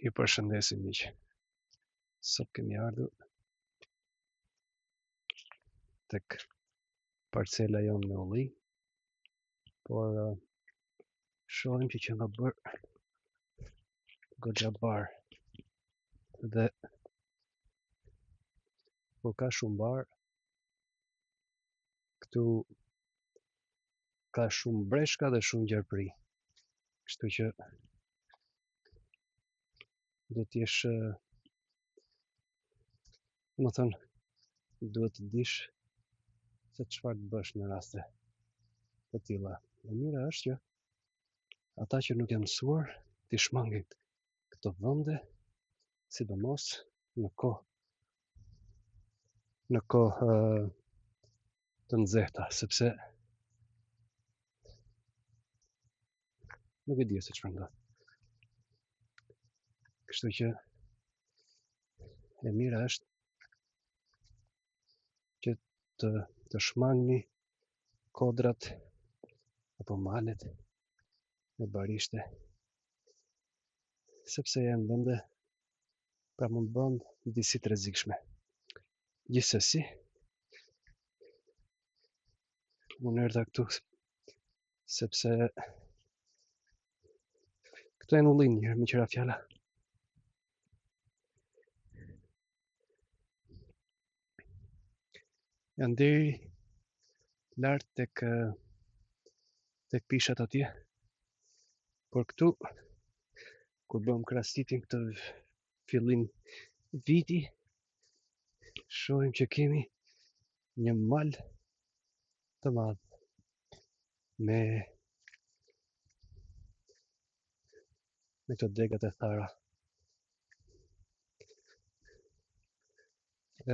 Ju përshëndesim miq. Sot kemi ardhur tek parcela jonë me ulli, por shohim që ka bërë goxha bar dhe kur ka shumë bar, këtu ka shumë breshka dhe shumë gjarpëri. Kështu që do t'jesh, më thënë, duhet të dish se çfarë të bësh në raste të tilla. E mira është që ata që nuk janë mësuar t'i shmangin këto vende, sidomos në kohë të nxehta, sepse nuk e di se çfarë ndodh. Kështu që e mira është që të shmangni kodrat apo malet e barishte, sepse janë vende pra mund bëhen disi të rrezikshme. Gjithsesi, unë erdha këtu sepse këtu janë ulli njërë, me qëra fjala. Janë deri lart tek pishat atje, por këtu kur bëm krahasitjen këtë fillim viti, shohim që kemi një mal të madh me këto degat e thara.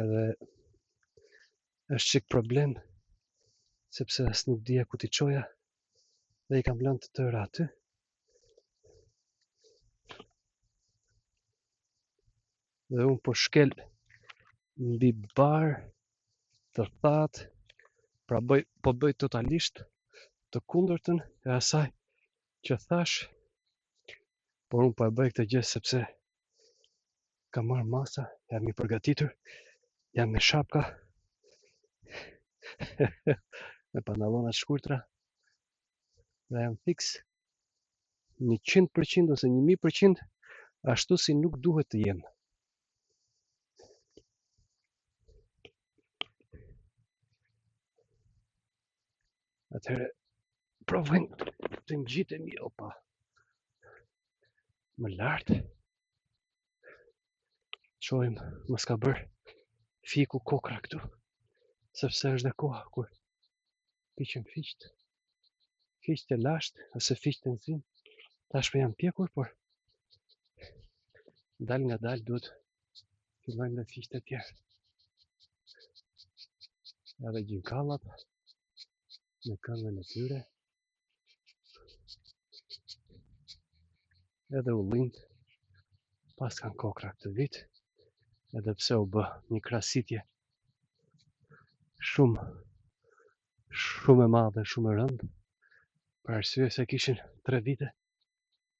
Edhe është çik problem sepse as nuk dija ku t'i çoja dhe i kam lënë të tëra aty. Dhe unë po shkel mbi bar të thatë, pra po bëj totalisht të kundërtën e asaj që thash, por unë po e bëj këtë gjë sepse kam marrë masa, jam i përgatitur, jam me shapka, me pantallona të shkurtra dhe jam fiks 100% ose 1000% ashtu si nuk duhet të jem. Atëherë provojmë të ngjitemi opa më lart. Shohim mos ka bërë fiku kokra këtu, sepse është dhe koha kur piqen fiqt e lasht ose fiqt e nxin. Tashmë janë pjekur, por dal nga dal duhet fillojnë dhe fiqt e tjerë. Edhe gjinkallat me këmbën e tyre, edhe ullint pas kanë kokra këtë vit, edhe pse u bë një krahasitje shumë e madhe, shumë e rëndë, për arsye se kishin 3 vite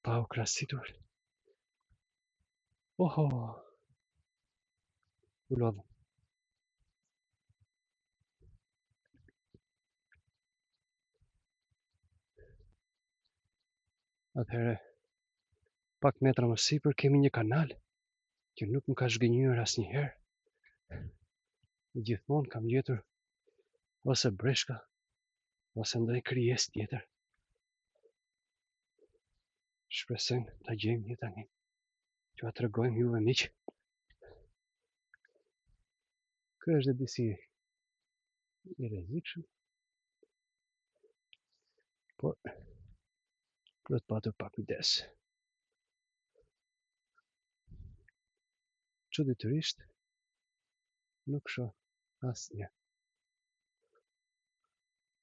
pa u krahasitur. Oho, u lodhëm. Atëherë, pak metra më sipër kemi një kanal që nuk më ka zhgënjur asnjëherë. Gjithmonë kam gjetur ose breshka ose ndonjë krijesë tjetër. Shpresojmë ta gjejmë një tani, që a tregojmë juve miq. Ky është disi i rrezikshëm, por duhet patur pak kujdes. Çuditërisht nuk shoh asnjë.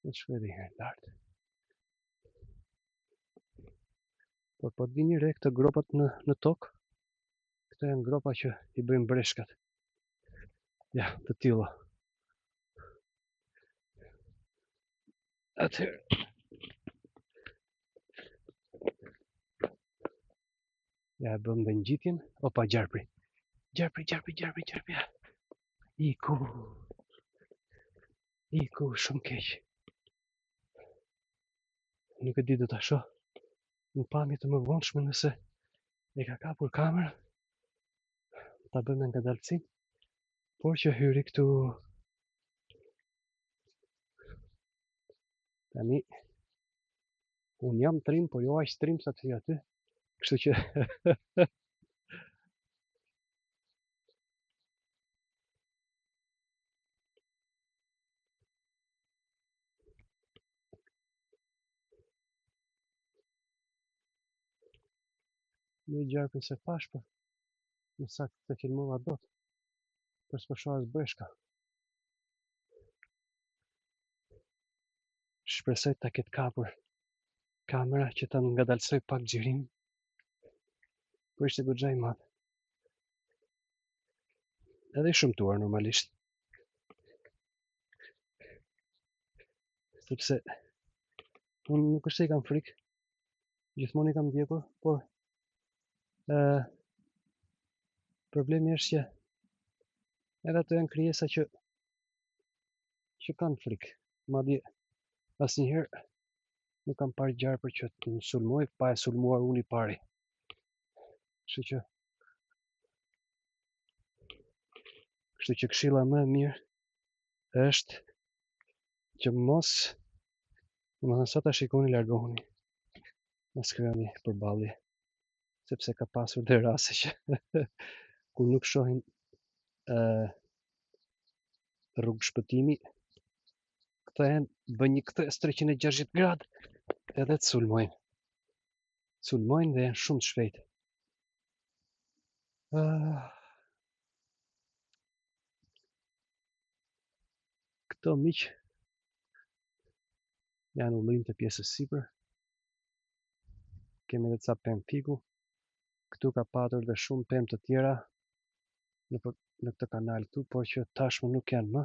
Në shkoj edhe herë lart. Por po të vini re këto gropat në tokë, këto janë gropa që i bëjmë breshkat. Ja, të tilla. Atëherë, Ja e bëm dhe ngjitjen. Opa, gjarpri. Gjarpri. Iku, shumë keq. Nuk e di do ta shoh në pamje të mëvonshme nëse e ka kapur kamera, ta bëjmë ngadalësi, por që hyri këtu. Tani, unë jam trim, por jo aq trim sa ti aty, kështu që një gjarpin se fash, por në sakt të filmova dot, për s'po shoh as breshka. Shpresoj ta ketë kapur kamera që ta ngadalsoj pak xhirin, por ishte goxha i madh. Edhe i shëmtuar normalisht. Sepse unë nuk është se i kam frikë, gjithmonë i kam ndjekur, por problemi është që edhe ato janë krijesa që kanë frikë. Madje asnjëherë nuk kam parë gjarpër që të më sulmoj pa e sulmuar unë i pari. Kështu që këshilla më e mirë është që mos, domethënë sa ta shikoni largohuni, mos krijoni përballje, sepse ka pasur dhe raste që kur nuk shohin rrugë shpëtimi, kthehen, bëjnë një kthes 360 gradë edhe të sulmojnë. Sulmojnë dhe janë shumë të shpejtë. Këto miq janë ullim të pjesës sipër. Kemi edhe ca pemë fiku. Këtu ka patur dhe shumë pemë të tjera në këtë kanal këtu, por që tashmë nuk janë më.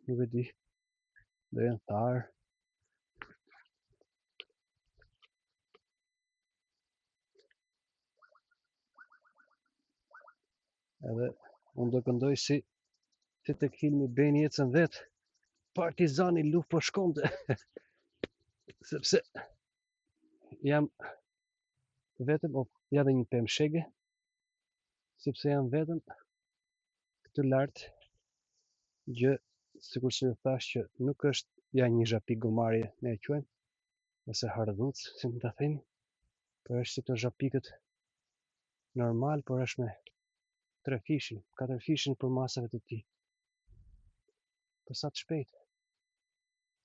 Nuk e di, do janë tharë. Edhe unë do këndoj si tek filmi Beni ecën vet, partizani luf po shkonte. Sepse jam vetëm, ja dhe një pemë shege, sepse jam vetëm këtu lart, gjë sikur që thash që nuk është ja një zhapik gomarje ne e quajmë, ose hardhuc, si mund ta themi, por është si këto zhapikët normal, por është me 3 fishin, 4 fishin për masave të tij. Po sa të shpejt.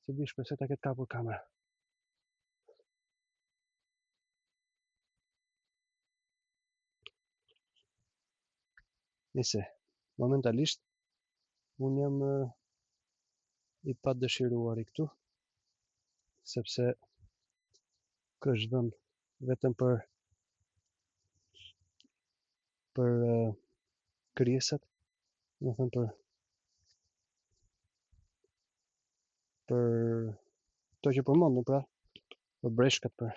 Se di, shpresoj ta ketë kapur kamera. Nise, momentalisht unë jam i padëshiruari këtu, sepse kështë dhënë vetëm për krijesat, do të thënë për to që përmendëm, pra, për breshkat, për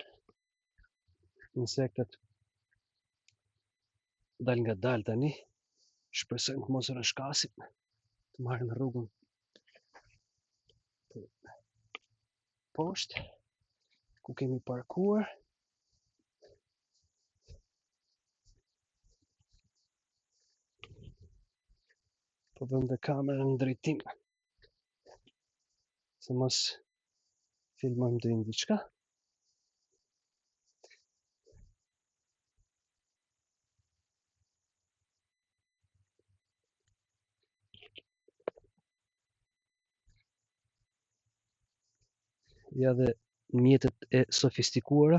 insektet. Dal nga dal tani, shpresojmë të mos rrëshkasim, të marrim rrugën poshtë, ku kemi parkuar. Po vëm dhe kamerën në drejtim, se mos filmojmë dhe një diçka. Ja dhe mjetet e sofistikuara.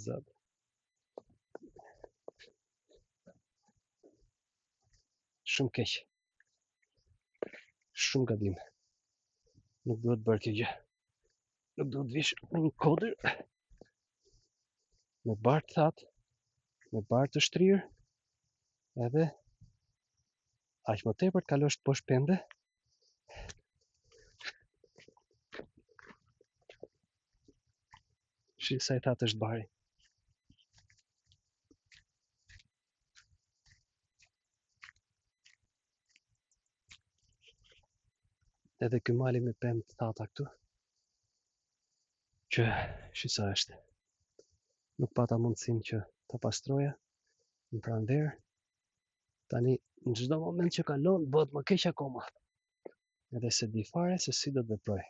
Zot. Shumë keq. Shumë gabim. Nuk duhet bërë kjo gjë. Nuk duhet vish në një kodër me barë të thatë, me barë të shtrirë, edhe aq më tepër të kalosh poshtë pende. Sa I thatë është bari. Edhe ky mali me pemë të thata këtu, që sa është. Nuk pata mundësinë që ta pastroja në pranverë. Tani në çdo moment që kalon bëhet më keq akoma. Edhe se di fare se si do të veproj.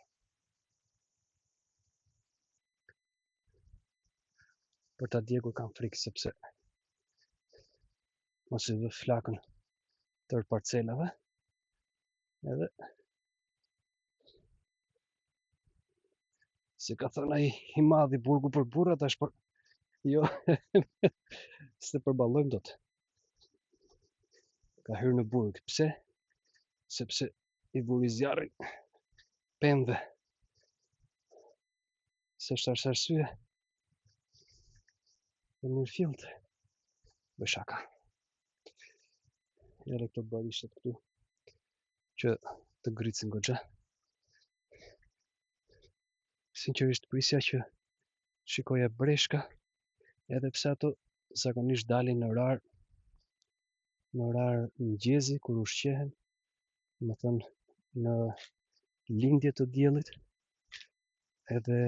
Për ta djegur kam frikë sepse mos I vë flakën tër parcelave. Edhe si ka thënë ai I madhi burgu për burrat tash për jo se përballojmë dot. Ka hyrë në burg. Pse? Sepse I vuri zjarrin pemëve. S'është arsye. E mirë fillt. Bëj shaka. Edhe këto barishtet këtu që të gricin goxha. Sinqerisht prisja që shikoja breshka, edhe pse ato zakonisht dalin në orar mëngjesi kur ushqehen, më thënë në lindje të diellit, edhe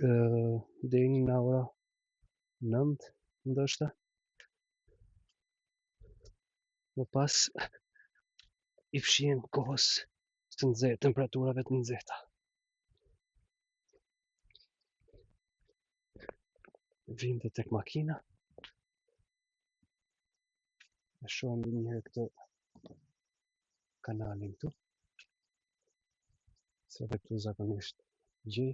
deri në ora 9 ndoshta. Më pas I fshihen kohës të nxehtë, temperaturave të nxehta. Vim dhe tek makina. E shohim një herë këtë kanalin këtu. Se edhe këtu zakonisht gjej.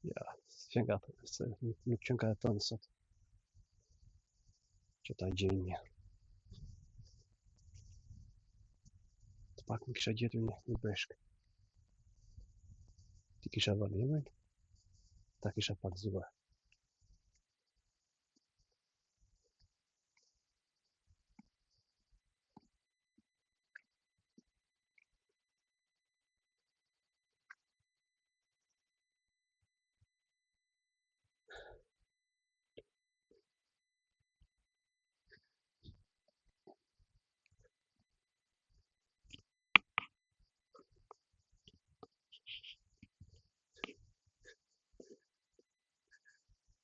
Ja, s'qen ka thënë, se nuk qen ka thënë sot. Që ta gjej një. Të pak më kisha gjetur një breshk. Ti kisha vënë emrin, ta kisha pakzuar.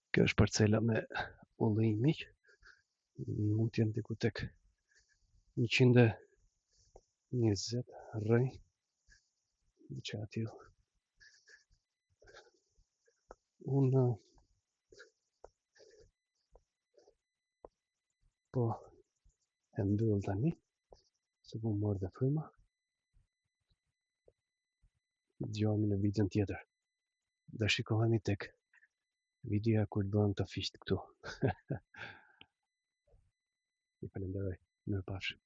Kjo është parcela me ullinj miq. Mund të jenë diku tek 120 rrej. Diçka e tillë. Unë po e mbyll tani, se po morë dhe fryma. Dëgjohemi në videon tjetër. Do shikohemi tek videoja kur të bëhem të fiqt këtu. Ju falenderoj. Mirëpafshim.